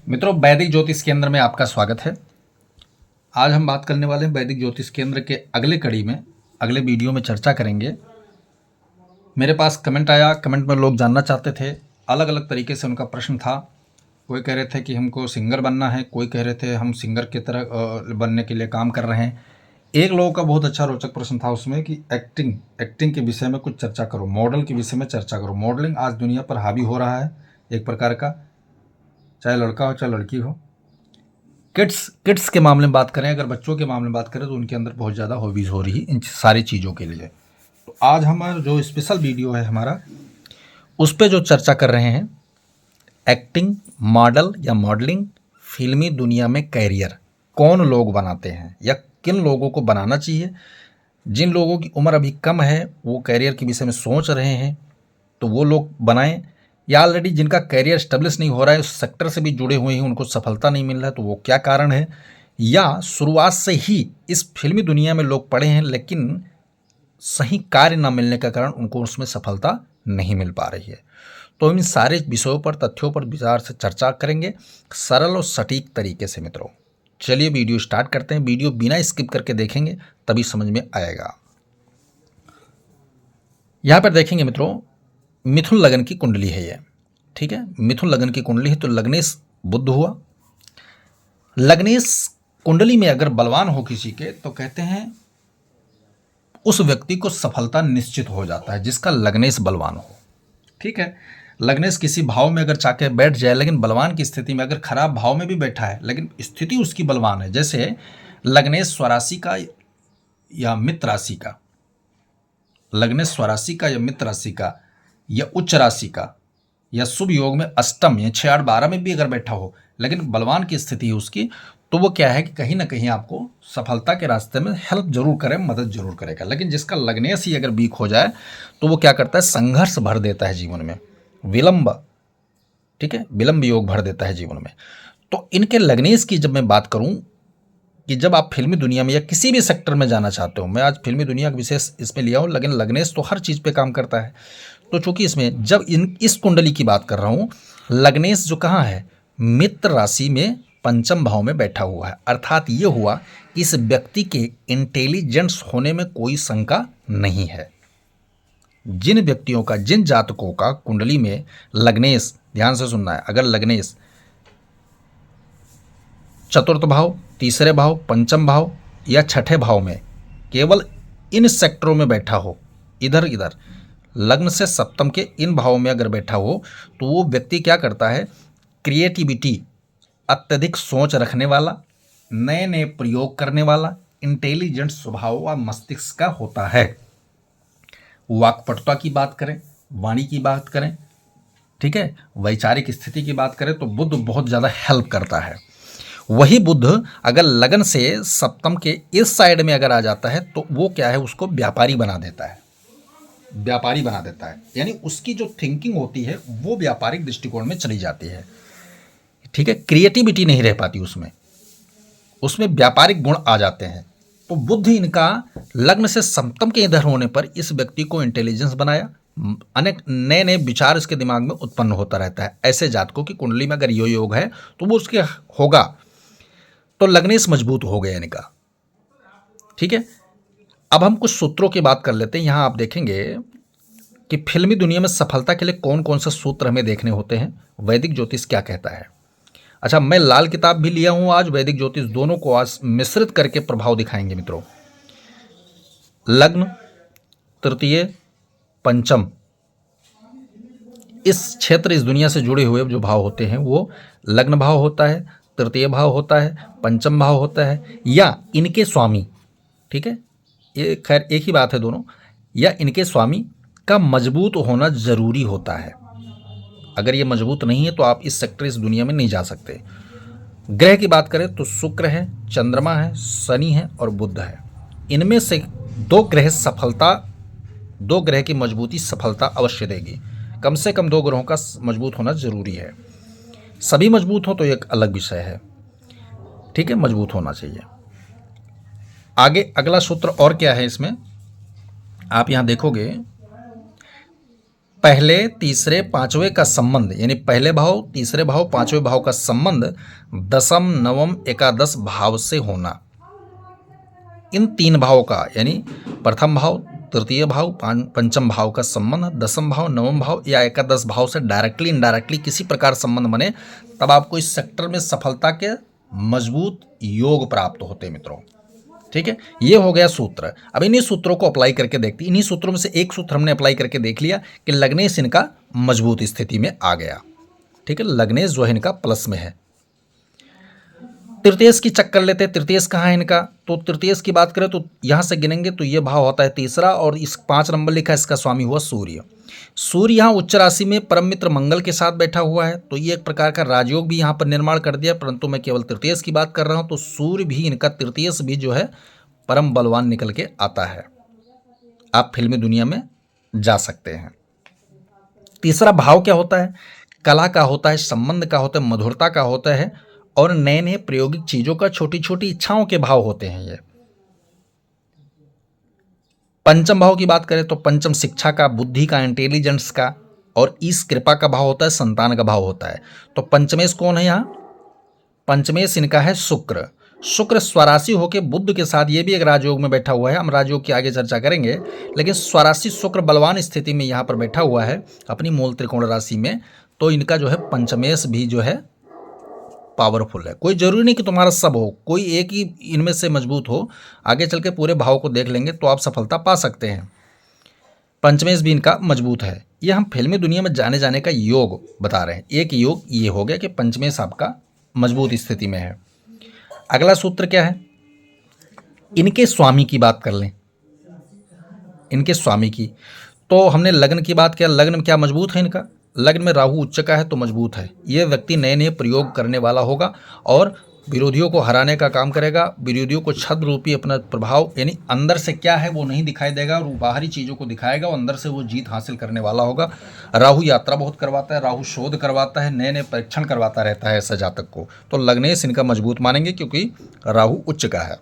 मित्रों, वैदिक ज्योतिष केंद्र में आपका स्वागत है। आज हम बात करने वाले हैं वैदिक ज्योतिष केंद्र के अगले कड़ी में, अगले वीडियो में चर्चा करेंगे। मेरे पास कमेंट आया, कमेंट में लोग जानना चाहते थे, अलग अलग तरीके से उनका प्रश्न था। कोई कह रहे थे कि हमको सिंगर बनना है, कोई कह रहे थे हम सिंगर की तरह बनने के लिए काम कर रहे हैं। एक लोगों का बहुत अच्छा रोचक प्रश्न था उसमें कि एक्टिंग के विषय में कुछ चर्चा करो, मॉडल के विषय में चर्चा करो। मॉडलिंग आज दुनिया पर हावी हो रहा है एक प्रकार का, चाहे लड़का हो चाहे लड़की हो। किड्स के मामले में बात करें, अगर बच्चों के मामले में बात करें तो उनके अंदर बहुत ज़्यादा हॉबीज़ हो रही इन सारी चीज़ों के लिए। तो आज हमारा जो स्पेशल वीडियो है हमारा, उस पर जो चर्चा कर रहे हैं, एक्टिंग, मॉडल या मॉडलिंग, फिल्मी दुनिया में कैरियर कौन लोग बनाते हैं या किन लोगों को बनाना चाहिए। जिन लोगों की उम्र अभी कम है वो कैरियर के विषय में सोच रहे हैं तो वो लोग बनाएं, या ऑलरेडी जिनका कैरियर स्टेब्लिश नहीं हो रहा है, उस सेक्टर से भी जुड़े हुए हैं, उनको सफलता नहीं मिल रहा है तो वो क्या कारण है, या शुरुआत से ही इस फिल्मी दुनिया में लोग पड़े हैं लेकिन सही कार्य न मिलने के कारण उनको उसमें सफलता नहीं मिल पा रही है। तो इन सारे विषयों पर, तथ्यों पर विचार से चर्चा करेंगे सरल और सटीक तरीके से। मित्रों, चलिए वीडियो स्टार्ट करते हैं। वीडियो बिना स्किप करके देखेंगे तभी समझ में आएगा। यहाँ पर देखेंगे मित्रों, मिथुन लगन की कुंडली है ये, ठीक है। मिथुन लगन की कुंडली है तो लग्नेश बुध हुआ। लग्नेश कुंडली में अगर बलवान हो किसी के तो कहते हैं उस व्यक्ति को सफलता निश्चित हो जाता है जिसका लग्नेश बलवान हो, ठीक है। लग्नेश किसी भाव में अगर चाके बैठ जाए, लेकिन बलवान की स्थिति में, अगर खराब भाव में भी बैठा है लेकिन स्थिति उसकी बलवान है, जैसे लग्नेश स्वराशि का या मित्र राशि का, लग्नेश स्वराशि का या मित्र राशि का या उच्च राशि का, या शुभ योग में अष्टम या 6 8 12 में भी अगर बैठा हो लेकिन बलवान की स्थिति है उसकी, तो वो क्या है कि कहीं ना कहीं आपको सफलता के रास्ते में हेल्प जरूर करे, मदद जरूर करेगा। लेकिन जिसका लग्नेश ही अगर वीक हो जाए तो वो क्या करता है, संघर्ष भर देता है जीवन में, विलंब, ठीक है, विलंब योग भर देता है जीवन में। तो इनके लग्नेश की जब मैं बात करूं कि जब आप फिल्मी दुनिया में या किसी भी सेक्टर में जाना चाहते हो, मैं आज फिल्मी दुनिया का विशेष इसमें लिया हूँ, लेकिन लग्नेश तो हर चीज़ पे काम करता है। तो चूंकि इसमें जब इस कुंडली की बात कर रहा हूँ, लग्नेश जो कहाँ है, मित्र राशि में पंचम भाव में बैठा हुआ है, अर्थात ये हुआ कि इस व्यक्ति के इंटेलिजेंस होने में कोई शंका नहीं है। जिन व्यक्तियों का, जिन जातकों का कुंडली में लग्नेश, ध्यान से सुनना है, अगर लग्नेश चतुर्थ भाव, तीसरे भाव, पंचम भाव या छठे भाव में केवल इन सेक्टरों में बैठा हो, इधर इधर लग्न से सप्तम के इन भावों में अगर बैठा हो, तो वो व्यक्ति क्या करता है, क्रिएटिविटी, अत्यधिक सोच रखने वाला, नए नए प्रयोग करने वाला, इंटेलिजेंट स्वभाव व मस्तिष्क का होता है। वाक्पटुता की बात करें, वाणी की बात करें, ठीक है, वैचारिक स्थिति की बात करें तो बुध बहुत ज़्यादा हेल्प करता है। वही बुध अगर लगन से सप्तम के इस साइड में अगर आ जाता है तो वो क्या है, उसको व्यापारी बना देता है, व्यापारी बना देता है, यानी उसकी जो थिंकिंग होती है वो व्यापारिक दृष्टिकोण में चली जाती है, ठीक है। क्रिएटिविटी नहीं रह पाती उसमें, उसमें व्यापारिक गुण आ जाते हैं। तो बुध इनका लग्न से सप्तम के इधर होने पर इस व्यक्ति को इंटेलिजेंस बनाया, अनेक नए नए विचार इसके दिमाग में उत्पन्न होता रहता है। ऐसे जातकों की कुंडली में अगर यो योग है तो वो उसके होगा, तो लग्नेश मजबूत हो गया इनका, ठीक है। अब हम कुछ सूत्रों की बात कर लेते हैं। यहाँ आप देखेंगे कि फिल्मी दुनिया में सफलता के लिए कौन कौन से सूत्र हमें देखने होते हैं, वैदिक ज्योतिष क्या कहता है। अच्छा, मैं लाल किताब भी लिया हूँ आज, वैदिक ज्योतिष, दोनों को आज मिश्रित करके प्रभाव दिखाएंगे मित्रों। लग्न, तृतीय, पंचम, इस क्षेत्र, इस दुनिया से जुड़े हुए जो भाव होते हैं वो लग्न भाव होता है, तृतीय भाव होता है, पंचम भाव होता है, या इनके स्वामी, ठीक है, ये खैर एक ही बात है दोनों, या इनके स्वामी का मजबूत होना जरूरी होता है। अगर ये मजबूत नहीं है तो आप इस सेक्टर, इस दुनिया में नहीं जा सकते। ग्रह की बात करें तो शुक्र है, चंद्रमा है, शनि है और बुध है। इनमें से दो ग्रह की मजबूती सफलता अवश्य देगी। कम से कम 2 ग्रहों का मजबूत होना जरूरी है। सभी मजबूत हो तो एक अलग विषय है, ठीक है, मजबूत होना चाहिए। आगे अगला सूत्र और क्या है इसमें, आप यहां देखोगे पहले तीसरे पांचवें का संबंध, यानी पहले भाव तीसरे भाव पांचवें भाव का संबंध दशम नवम एकादश भाव से होना। इन तीन भावों का, यानी प्रथम भाव, तृतीय भाव, पंचम भाव का संबंध दसम भाव, नवम भाव या एकादश भाव से डायरेक्टली इनडायरेक्टली किसी प्रकार संबंध बने, तब आपको इस सेक्टर में सफलता के मजबूत योग प्राप्त होते हैं मित्रों। ठीक है, ये हो गया सूत्र। अब इन्हीं सूत्रों को अप्लाई करके देखते हैं। इन्हीं सूत्रों में से एक सूत्र हमने अप्लाई करके देख लिया कि लग्नेश इनका मजबूत स्थिति में आ गया। ठीक है, लग्नेश जो है इनका प्लस में है। तृतीयश की चेक कर लेते हैं, तृतीयश कहाँ है इनका। तो तृतीयश की बात करें तो यहाँ से गिनेंगे तो ये भाव होता है तीसरा, और इस 5 नंबर लिखा है, इसका स्वामी हुआ सूर्य। सूर्य यहाँ उच्च राशि में परम मित्र मंगल के साथ बैठा हुआ है, तो ये एक प्रकार का राजयोग भी यहाँ पर निर्माण कर दिया, परंतु मैं केवल तृतीयश की बात कर रहा हूँ। तो सूर्य भी इनका तृतीयश भी जो है परम बलवान निकल के आता है। आप फिल्मी दुनिया में जा सकते हैं। तीसरा भाव क्या होता है, कला का होता है, संबंध का होता है, मधुरता का होता है, और नए नए प्रायोगिक चीजों का, छोटी छोटी इच्छाओं के भाव होते हैं ये। पंचम भाव की बात करें तो पंचम शिक्षा का, बुद्धि का, इंटेलिजेंस का, और ईश कृपा का भाव होता है, संतान का भाव होता है। तो पंचमेश कौन है यहाँ, पंचमेश इनका है शुक्र। शुक्र स्वराशि होकर बुध के साथ, ये भी एक राजयोग में बैठा हुआ है। हम राजयोग की आगे चर्चा करेंगे, लेकिन स्वराशि शुक्र बलवान स्थिति में यहाँ पर बैठा हुआ है अपनी मूल त्रिकोण राशि में। तो इनका जो है पंचमेश भी जो है पावरफुल है। कोई जरूरी नहीं कि तुम्हारा सब हो, कोई एक ही इनमें से मजबूत हो। आगे चल के पूरे भाव को देख लेंगे तो आप सफलता पा सकते हैं। पंचमेश भी इनका मजबूत है। ये हम फिल्मी दुनिया में जाने का योग बता रहे हैं। एक योग ये हो गया कि पंचमेश आपका मजबूत स्थिति में है। अगला सूत्र क्या है, इनके स्वामी की बात कर लें। इनके स्वामी की, तो हमने लग्न की बात किया। लग्न में क्या मजबूत है इनका, लग्न में राहु उच्च का है तो मजबूत है। ये व्यक्ति नए नए प्रयोग करने वाला होगा और विरोधियों को हराने का काम करेगा। विरोधियों को छद्म रूपी अपना प्रभाव, यानी अंदर से क्या है वो नहीं दिखाई देगा और बाहरी चीज़ों को दिखाएगा, और अंदर से वो जीत हासिल करने वाला होगा। राहु यात्रा बहुत करवाता है, राहु शोध करवाता है, नए नए परीक्षण करवाता रहता है ऐसा जातक को। तो लग्नेश इनका मजबूत मानेंगे क्योंकि राहु उच्च का है।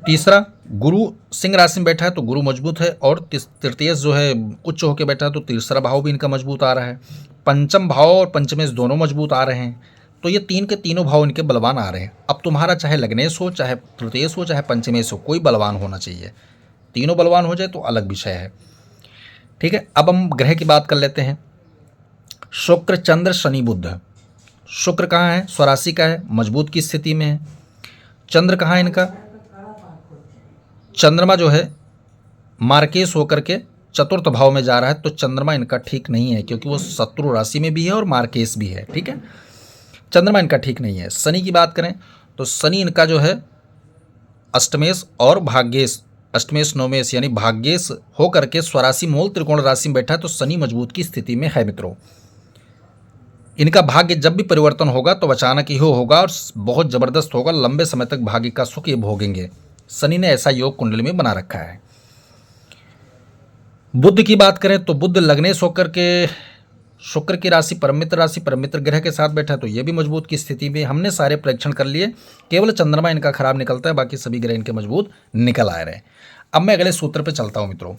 तीसरा, गुरु सिंह राशि में बैठा है तो गुरु मजबूत है, और तृतीयश जो है उच्च होकर बैठा है तो तीसरा भाव भी इनका मजबूत आ रहा है। पंचम भाव और पंचमेश दोनों मजबूत आ रहे हैं, तो ये तीन के तीनों भाव इनके बलवान आ रहे हैं। अब तुम्हारा चाहे लग्नेश हो, चाहे तृतीयश हो, चाहे पंचमेश हो, कोई बलवान होना चाहिए। तीनों बलवान हो जाए तो अलग विषय है। ठीक है, अब हम ग्रह की बात कर लेते हैं। शुक्र, चंद्र, शनि, बुध। शुक्र कहाँ है, स्वराशि का है, मजबूत की स्थिति में है। चंद्र कहाँ है इनका, चंद्रमा जो है मार्केश होकर के चतुर्थ भाव में जा रहा है, तो चंद्रमा इनका ठीक नहीं है क्योंकि वो शत्रु राशि में भी है और मार्केश भी है। ठीक है, चंद्रमा इनका ठीक नहीं है। शनि की बात करें तो शनि इनका जो है अष्टमेश और भाग्येश, अष्टमेश नवमेश यानी भाग्येश होकर के स्वराशि मूल त्रिकोण राशि में बैठा है, तो शनि मजबूत की स्थिति में है मित्रों। इनका भाग्य जब भी परिवर्तन होगा तो अचानक ही होगा और बहुत जबरदस्त होगा, लंबे समय तक भाग्य का सुख ये भोगेंगे। शनि ने ऐसा योग कुंडली में बना रखा है। बुध की बात करें तो बुध लग्नेश होकर के शुक्र की राशि परम मित्र ग्रह के साथ बैठा है, तो ये भी मजबूत की स्थिति में। हमने सारे परीक्षण कर लिए, केवल चंद्रमा इनका खराब निकलता है, बाकी सभी ग्रह इनके मजबूत निकल आ रहे हैं। अब मैं अगले सूत्र पे चलता हूं मित्रों।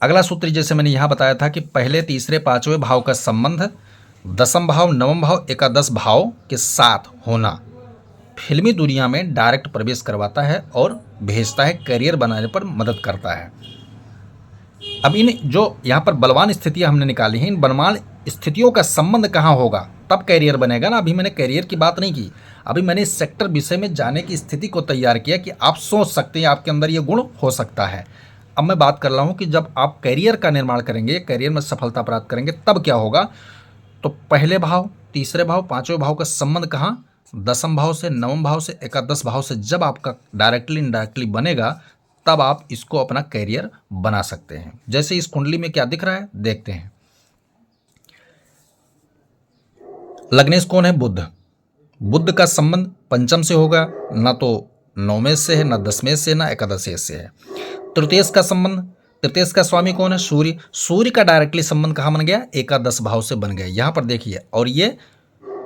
अगला सूत्र जैसे मैंने यहां बताया था कि पहले तीसरे पांचवें भाव का संबंध दसम भाव, नवम भाव, एकादश भाव के साथ होना फिल्मी दुनिया में डायरेक्ट प्रवेश करवाता है और भेजता है, करियर बनाने पर मदद करता है। अब इन जो यहाँ पर बलवान स्थितियाँ हमने निकाली हैं, इन बलवान स्थितियों का संबंध कहाँ होगा तब करियर बनेगा ना। अभी मैंने करियर की बात नहीं की, अभी मैंने इस सेक्टर विषय में जाने की स्थिति को तैयार किया कि आप सोच सकते हैं आपके अंदर ये गुण हो सकता है। अब मैं बात कर रहा हूँ कि जब आप करियर का निर्माण करेंगे, करियर में सफलता प्राप्त करेंगे, तब क्या होगा। तो पहले भाव, तीसरे भाव, पाँचवें भाव का संबंध कहाँ, दसम भाव से, नवम भाव से, एकादश भाव से जब आपका डायरेक्टली इनडायरेक्टली बनेगा, तब आप इसको अपना करियर बना सकते हैं। जैसे इस कुंडली में क्या दिख रहा है देखते हैं। लग्नेश कौन है, बुध। बुध का संबंध पंचम से होगा, ना तो नौमेश से है, ना दसमेश से, ना एकादशेश से है। तृतीयश का संबंध, तृतीयश का स्वामी कौन है, सूर्य। सूर्य का डायरेक्टली संबंध कहाँ बन गया, एकादश भाव से बन गया। यहाँ पर देखिए, और ये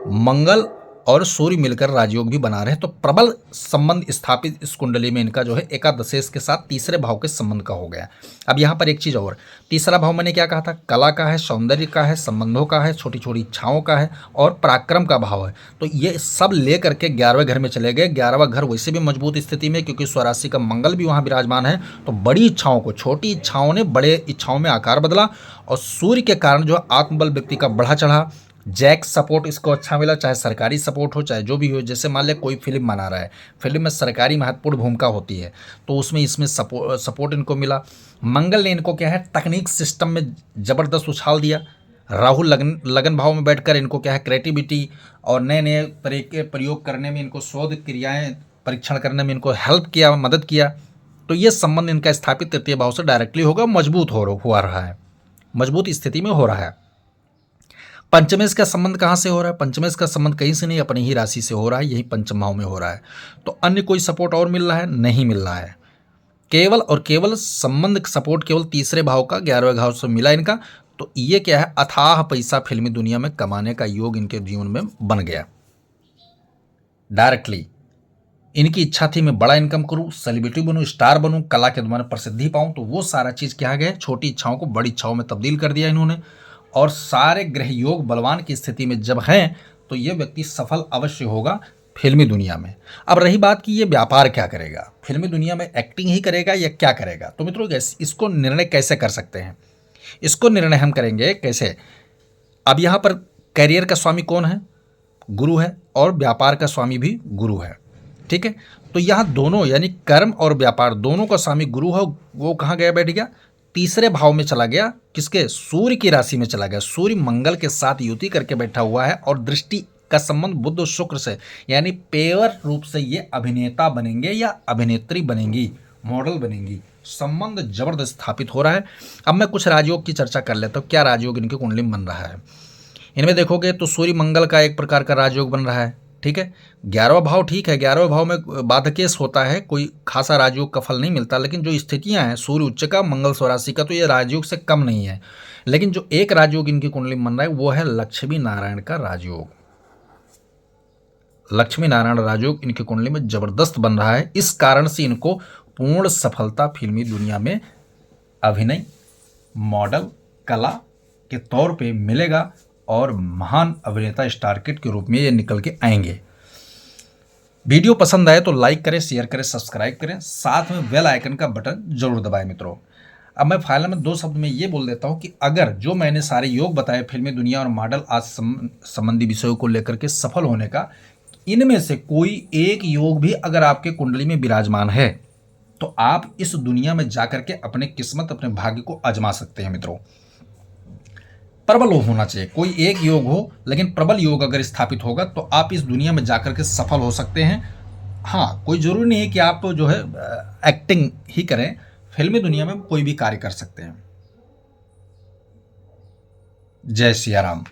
मंगल और सूर्य मिलकर राजयोग भी बना रहे हैं, तो प्रबल संबंध स्थापित इस कुंडली में इनका जो है एकादशेष के साथ तीसरे भाव के संबंध का हो गया। अब यहाँ पर एक चीज़ और, तीसरा भाव मैंने क्या कहा था, कला का है, सौंदर्य का है, संबंधों का है, छोटी छोटी इच्छाओं का है और पराक्रम का भाव है। तो ये सब ले करके 11वें घर में चले गए। 11वां घर वैसे भी मजबूत स्थिति में, क्योंकि स्वराशि का मंगल भी वहाँ विराजमान है। तो बड़ी इच्छाओं को छोटी इच्छाओं ने बड़े इच्छाओं में आकार बदला, और सूर्य के कारण जो आत्मबल व्यक्ति का बढ़ा चढ़ा। जैक सपोर्ट इसको अच्छा मिला, चाहे सरकारी सपोर्ट हो चाहे जो भी हो। जैसे मान लिया कोई फिल्म बना रहा है, फिल्म में सरकारी महत्वपूर्ण भूमिका होती है, तो उसमें इसमें सपोर्ट इनको मिला। मंगल ने इनको क्या है, तकनीक सिस्टम में ज़बरदस्त उछाल दिया। राहु लगन भाव में बैठकर इनको क्या है, क्रिएटिविटी और नए नए तरीके प्रयोग करने में, इनको शोध क्रियाएं परीक्षण करने में इनको हेल्प किया, मदद किया। तो ये संबंध इनका स्थापित तृतीय भाव से डायरेक्टली होगा, मजबूत हुआ रहा है, मजबूत स्थिति में हो रहा है। पंचमेश का संबंध कहाँ से हो रहा है? पंचमेश का संबंध कहीं से नहीं, अपनी ही राशि से हो रहा है, यही पंचम भाव में हो रहा है। तो अन्य कोई सपोर्ट और मिल रहा है? नहीं मिल रहा है। केवल और केवल संबंध सपोर्ट केवल तीसरे भाव का 11वें भाव से मिला इनका। तो ये क्या है, अथाह पैसा फिल्मी दुनिया में कमाने का योग इनके जीवन में बन गया डायरेक्टली। इनकी इच्छा थी मैं बड़ा इनकम करूं, सेलिब्रिटी बनूं, स्टार बनूं, कला के द्वारा प्रसिद्धि पाऊं। तो वो सारा चीज़ क्या गया, छोटी इच्छाओं को बड़ी इच्छाओं में तब्दील कर दिया इन्होंने। और सारे ग्रह योग बलवान की स्थिति में जब हैं, तो ये व्यक्ति सफल अवश्य होगा फिल्मी दुनिया में। अब रही बात कि ये व्यापार क्या करेगा, फिल्मी दुनिया में एक्टिंग ही करेगा या क्या करेगा? तो मित्रों इसको निर्णय कैसे कर सकते हैं? इसको निर्णय हम करेंगे कैसे। अब यहाँ पर करियर का स्वामी कौन है? गुरु है, और व्यापार का स्वामी भी गुरु है, ठीक है। तो यहाँ दोनों यानी कर्म और व्यापार दोनों का स्वामी गुरु है। वो कहाँ गया, बैठ गया तीसरे भाव में चला गया, किसके? सूर्य की राशि में चला गया। सूर्य मंगल के साथ युति करके बैठा हुआ है, और दृष्टि का संबंध बुध और शुक्र से, यानी पेवर रूप से ये अभिनेता बनेंगे या अभिनेत्री बनेंगी, मॉडल बनेंगी। संबंध जबरदस्त स्थापित हो रहा है। अब मैं कुछ राजयोग की चर्चा कर लेता हूँ, क्या राजयोग इनके कुंडली में बन रहा है। इनमें देखोगे तो सूर्य मंगल का एक प्रकार का राजयोग बन रहा है, ठीक है। 11वां भाव ठीक है, 11वें भाव में बाधकेश होता है, कोई खासा राजयोग का फल नहीं मिलता। लेकिन जो स्थितियां हैं, सूर्य उच्च का, मंगल स्वराशि का, तो ये राजयोग से कम नहीं है। लेकिन जो एक राजयोग इनकी कुंडली में बन रहा है वो है लक्ष्मी नारायण का राजयोग। लक्ष्मी नारायण राजयोग इनकी कुंडली में जबरदस्त बन रहा है। इस कारण से इनको पूर्ण सफलता फिल्मी दुनिया में अभिनय, मॉडल, कला के तौर पे मिलेगा, और महान अभिनेता स्टार किड के रूप में ये निकल के आएंगे। वीडियो पसंद आए तो लाइक करें, शेयर करें, सब्सक्राइब करें, साथ में बेल आइकन का बटन जरूर दबाएं मित्रों। अब मैं फाइनल में 2 शब्द में ये बोल देता हूँ कि अगर जो मैंने सारे योग बताए फिल्मी दुनिया और मॉडल आज संबंधी विषयों को लेकर के सफल होने का, इनमें से कोई एक योग भी अगर आपके कुंडली में विराजमान है, तो आप इस दुनिया में जाकर के अपने किस्मत, अपने भाग्य को आजमा सकते हैं मित्रों। प्रबल होना चाहिए, कोई एक योग हो, लेकिन प्रबल योग अगर स्थापित होगा तो आप इस दुनिया में जाकर के सफल हो सकते हैं। हाँ, कोई जरूरी नहीं है कि आप जो है एक्टिंग ही करें, फिल्मी दुनिया में कोई भी कार्य कर सकते हैं। जय सिया राम।